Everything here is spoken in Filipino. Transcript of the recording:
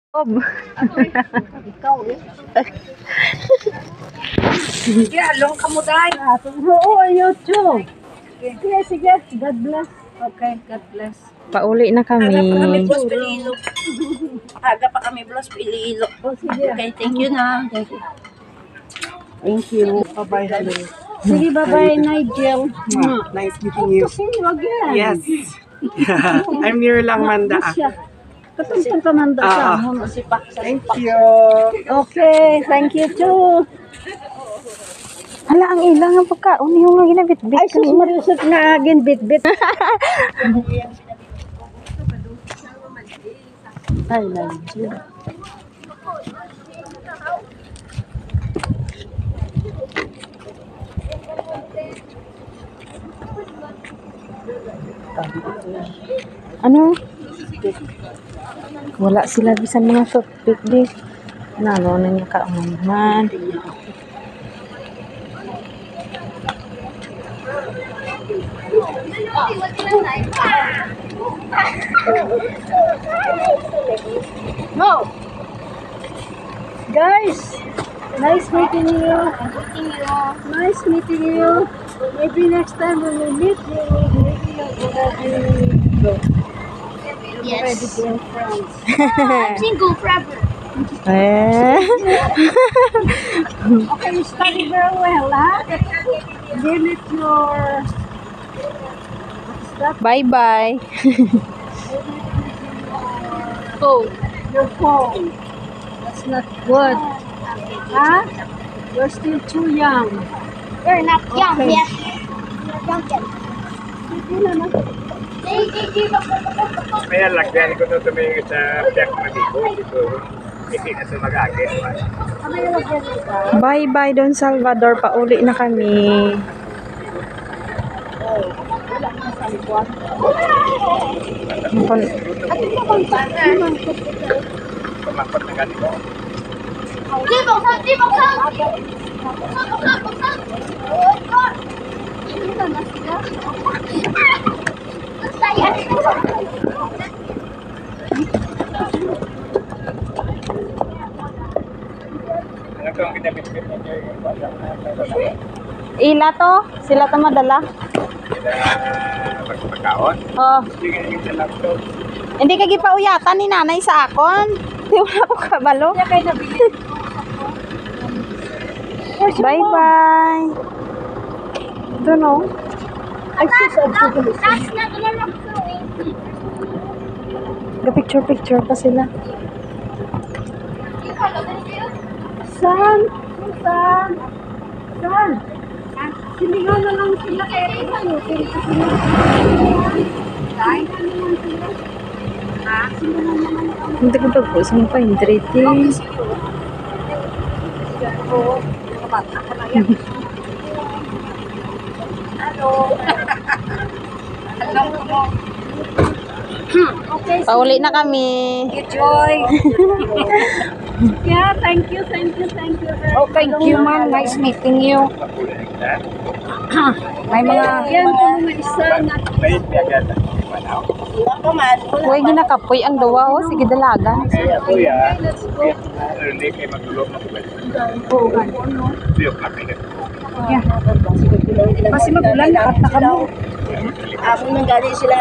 Ikaw eh. Sige, along ka mo dahil. Oo, YouTube. Sige, sige. God bless. Okay, God bless. Pauli na kami. Aga pa kami, Blos Pililo. Aga pa kami, Blos Pililo. Oh, sige. Okay, thank you na. Thank you. Thank you. Bye-bye, hello. Sige, bye-bye, Nigel. Nice meeting you. See you again. Yes. I'm near lang Manda. Katong ka manda sa mo. Thank you. Okay, thank you too. Hala, ang ilang ang pagkaon yung nga ginabit-bit. Ay, sus, marisot na agin bit-bit. Ay, Nigel. Ano? Wala sila bisan mga toothpick di. Nano na niya kauman. No. Guys, nice meeting you. Nice meeting you. Maybe next time when we meet, we will maybe already go. Already being friends. Single forever. Okay, you study very well, huh? Limit your Bye-bye. your phone. That's not good. Huh? You're still too young. You're not young Okay. yet. You're young yet. Kaya lagyan ko na tumingin sa deck matiko. Hindi na sa mag-agit. Bye-bye Don Salvador. Pauli na kami. Tumakot na ganito. Di buksan! Di buksan! Buksan! Buksan! Saya! Ano ito ang kinabit-bit niyo yung bata? Ila to? Sila to madala? Pagkakaon? Oh. Hindi ka yung laptop. Hindi ka gipauyatan ni nanay sa akon. Di wala ko kabalo. Bye-bye. Ito no. That's not gonna Picture-picture pa sila. San? San? San? Silingan na lang sila kaya ano? Hindi ko pagpo sa mga pa-intriti. Okay, Pauli na kami. Joy. Yeah, thank you. Oh, thank you, man. Nice meeting you. May mga... Yan po mga isa na... May agad. Huwag ginakapoy ang dawa o. Sige dalagan. Kaya kuya, early kayo magulog na kubay. Oo, gano'n. 3 o'clock na rin. Yeah. Kasi magulan, lahat na kamo. Amo nang galing sila